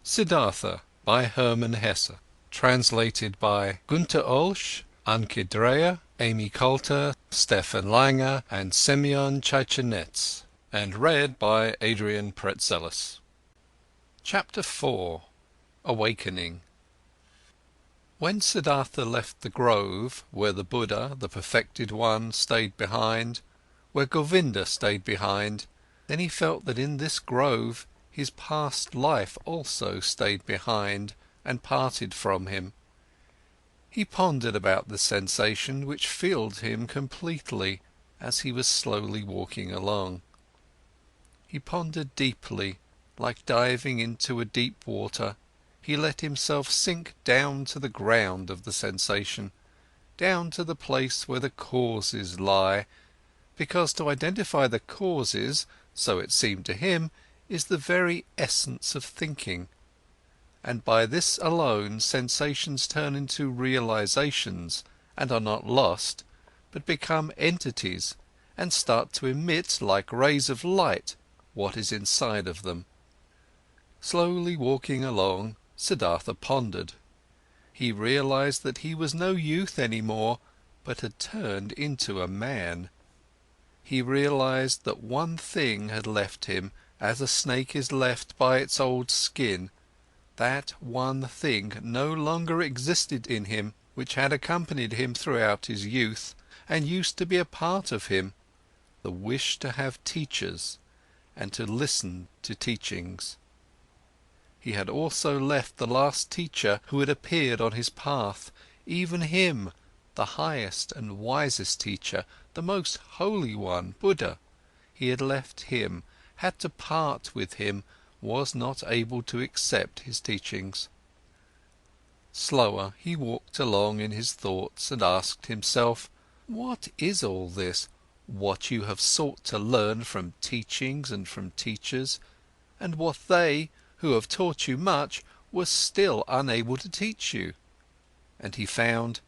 Siddhartha by Hermann Hesse. Translated by Günter Olsch, Anke Dreyer, Amy Coulter, Stefan Langer and Semyon Chaichanets. And read by Adrian Pretzelis. Chapter 4. Awakening. When Siddhartha left the grove, where the Buddha, the perfected one, stayed behind, where Govinda stayed behind, then he felt that in this grove his past life also stayed behind and parted from him. He pondered about the sensation which filled him completely as he was slowly walking along. He pondered deeply, like diving into a deep water. He let himself sink down to the ground of the sensation, down to the place where the causes lie, because to identify the causes, so it seemed to him, is the very essence of thinking, and by this alone sensations turn into realizations and are not lost, but become entities and start to emit like rays of light what is inside of them. Slowly walking along, Siddhartha pondered. He realized that he was no youth anymore, but had turned into a man. He realized that one thing had left him, as a snake is left by its old skin. That one thing no longer existed in him, which had accompanied him throughout his youth, and used to be a part of him, the wish to have teachers, and to listen to teachings. He had also left the last teacher who had appeared on his path, even him, the highest and wisest teacher, the most holy one, Buddha. He had left him, had to part with him, was not able to accept his teachings. Slower, he walked along in his thoughts and asked himself, what is all this, what you have sought to learn from teachings and from teachers, and what they, who have taught you much, were still unable to teach you? And he found,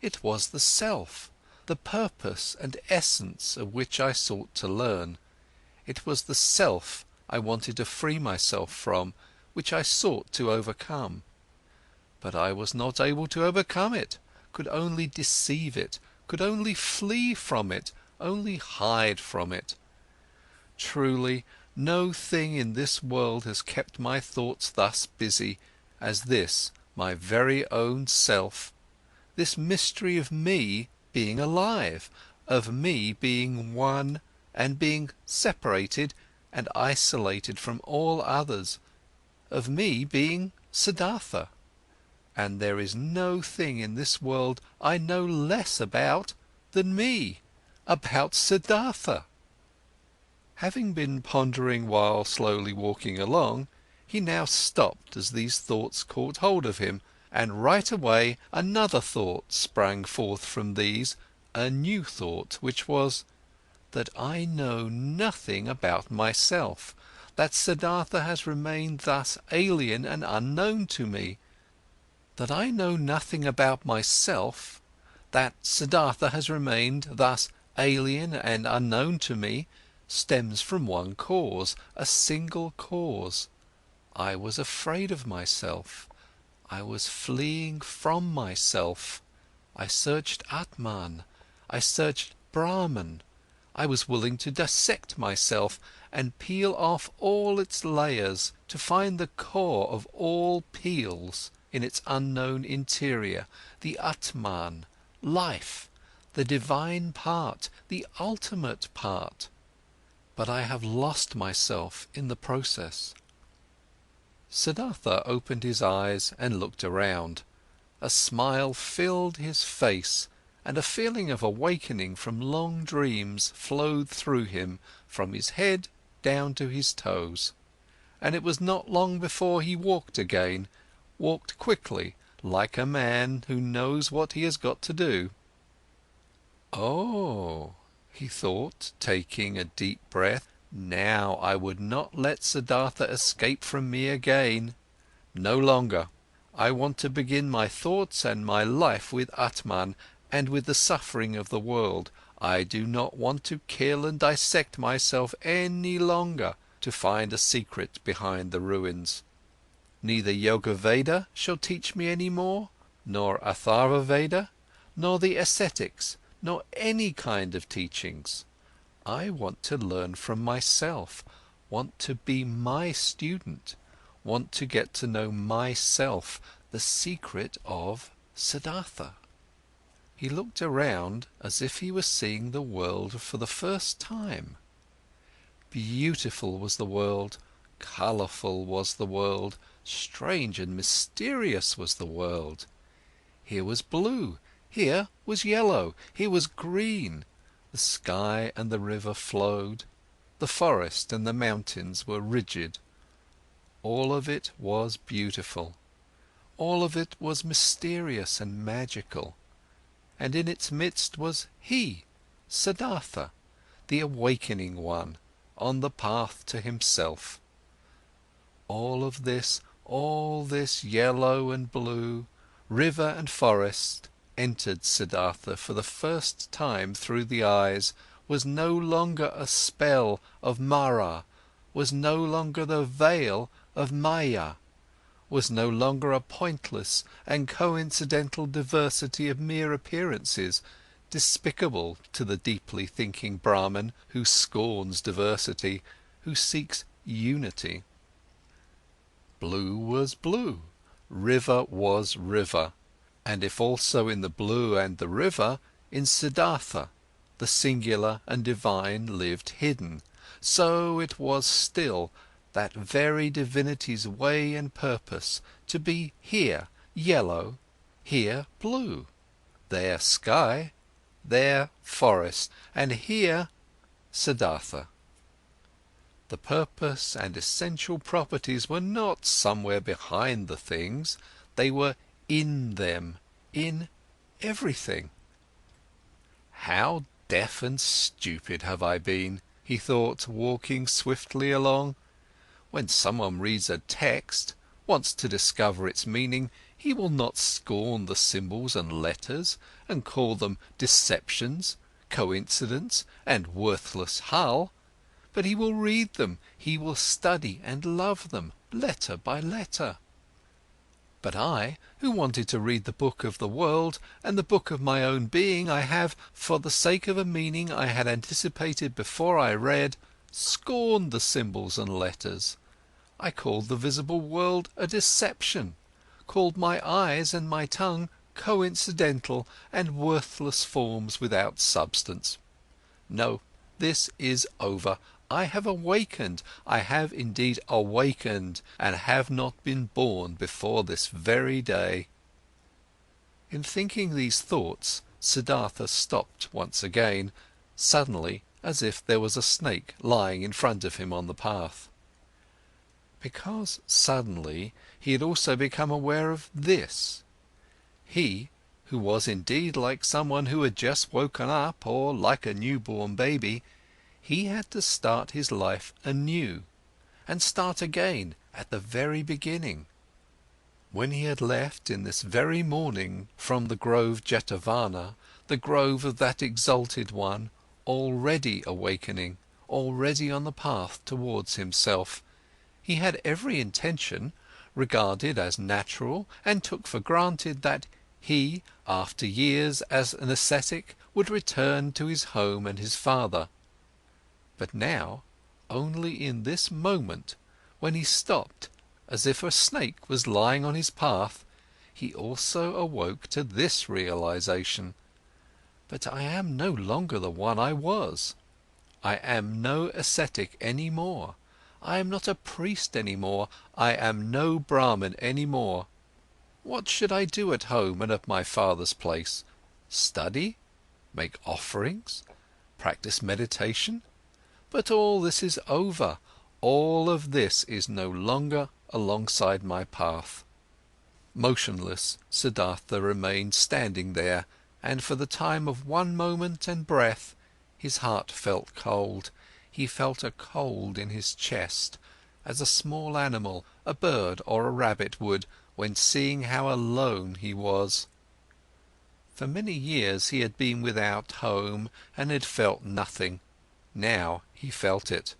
it was the self, the purpose and essence of which I sought to learn. It was the self I wanted to free myself from, which I sought to overcome. But I was not able to overcome it, could only deceive it, could only flee from it, only hide from it. Truly, no thing in this world has kept my thoughts thus busy as this, my very own self, this mystery of me being alive, of me being one and being separated and isolated from all others, of me being Siddhartha. And there is no thing in this world I know less about than me, about Siddhartha. Having been pondering while slowly walking along, he now stopped as these thoughts caught hold of him, and right away another thought sprang forth from these, a new thought, which was, that I know nothing about myself, that Siddhartha has remained thus alien and unknown to me. That I know nothing about myself, that Siddhartha has remained thus alien and unknown to me, stems from one cause, a single cause. I was afraid of myself. I was fleeing from myself. I searched Atman. I searched Brahman. I was willing to dissect myself and peel off all its layers to find the core of all peels in its unknown interior, the Atman, life, the divine part, the ultimate part. But I have lost myself in the process. Siddhartha opened his eyes and looked around. A smile filled his face, and a feeling of awakening from long dreams flowed through him, from his head down to his toes. And it was not long before he walked again, walked quickly, like a man who knows what he has got to do. Oh, he thought, taking a deep breath, now I would not let Siddhartha escape from me again. No longer. I want to begin my thoughts and my life with Atman and with the suffering of the world. I do not want to kill and dissect myself any longer to find a secret behind the ruins. Neither Yoga Veda shall teach me any more, nor Atharva Veda, nor the ascetics, nor any kind of teachings. I want to learn from myself, want to be my student, want to get to know myself, the secret of Siddhartha. He looked around as if he were seeing the world for the first time. Beautiful was the world, colourful was the world, strange and mysterious was the world. Here was blue, here was yellow, here was green, the sky and the river flowed, the forest and the mountains were rigid. All of it was beautiful, all of it was mysterious and magical, and in its midst was he, Siddhartha, the awakening one, on the path to himself. All this yellow and blue, river and forest, entered Siddhartha for the first time through the eyes, was no longer a spell of Mara, was no longer the veil of Maya, was no longer a pointless and coincidental diversity of mere appearances, despicable to the deeply thinking Brahman who scorns diversity, who seeks unity. Blue was blue, river was river, and if also in the blue and the river, in Siddhartha, the singular and divine lived hidden, so it was still that very divinity's way and purpose to be here yellow, here blue, there sky, there forest, and here Siddhartha. The purpose and essential properties were not somewhere behind the things, they were in them, in everything. How deaf and stupid have I been, he thought, walking swiftly along. When someone reads a text, wants to discover its meaning, he will not scorn the symbols and letters and call them deceptions, coincidence and worthless hull, but he will read them, he will study and love them, letter by letter. But I, who wanted to read the book of the world and the book of my own being, I have, for the sake of a meaning I had anticipated before I read, scorned the symbols and letters. I called the visible world a deception, called my eyes and my tongue coincidental and worthless forms without substance. No, this is over. I have awakened, I have indeed awakened, and have not been born before this very day. In thinking these thoughts, Siddhartha stopped once again, suddenly, as if there was a snake lying in front of him on the path. Because suddenly he had also become aware of this. He, who was indeed like someone who had just woken up, or like a newborn baby, he had to start his life anew, and start again at the very beginning. When he had left in this very morning from the grove Jetavana, the grove of that exalted one, already awakening, already on the path towards himself, he had every intention, regarded as natural and took for granted that he, after years as an ascetic, would return to his home and his father. But now, only in this moment, when he stopped, as if a snake was lying on his path, he also awoke to this realization: but I am no longer the one I was. I am no ascetic any more. I am not a priest any more. I am no Brahmin any more. What should I do at home and at my father's place? Study? Make offerings? Practice meditation? But all this is over, all of this is no longer alongside my path. Motionless, Siddhartha remained standing there, and for the time of one moment and breath, his heart felt cold, he felt a cold in his chest, as a small animal, a bird or a rabbit would, when seeing how alone he was. For many years he had been without home and had felt nothing. Now he felt it.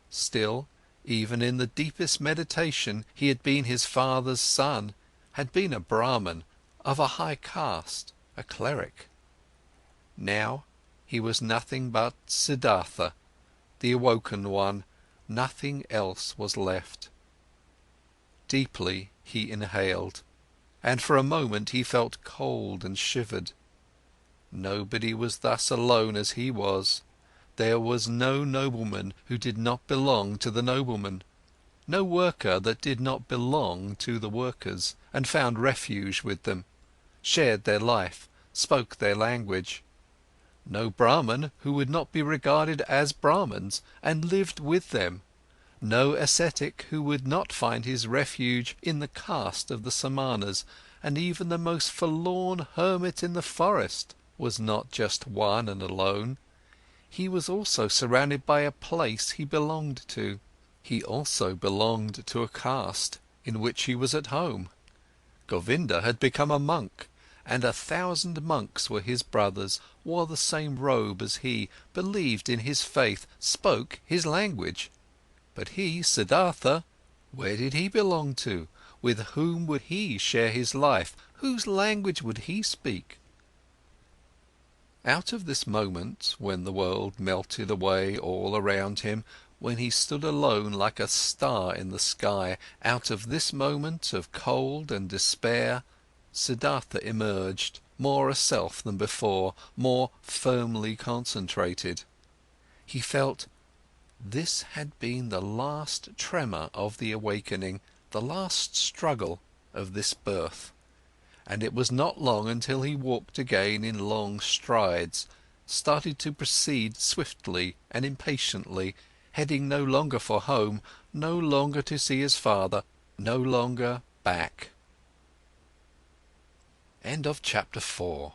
Still, Even in the deepest meditation he had been his father's son, had been a Brahmin, of a high caste, a cleric. Now he was nothing but Siddhartha, the awoken one, nothing else was left. Deeply he inhaled, and for a moment he felt cold and shivered. Nobody was thus alone as he was. There was no nobleman who did not belong to the noblemen, no worker that did not belong to the workers, and found refuge with them, shared their life, spoke their language. No Brahman who would not be regarded as Brahmins and lived with them, no ascetic who would not find his refuge in the caste of the Samanas, and even the most forlorn hermit in the forest was not just one and alone. He was also surrounded by a place he belonged to. He also belonged to a caste in which he was at home. Govinda had become a monk, and 1,000 monks were his brothers, wore the same robe as he, believed in his faith, spoke his language. But he, Siddhartha, where did he belong to? With whom would he share his life? Whose language would he speak? Out of this moment, when the world melted away all around him, when he stood alone like a star in the sky, out of this moment of cold and despair, Siddhartha emerged, more a self than before, more firmly concentrated. He felt this had been the last tremor of the awakening, the last struggle of this birth. And it was not long until he walked again in long strides, started to proceed swiftly and impatiently, heading no longer for home, no longer to see his father, no longer back. End of chapter 4.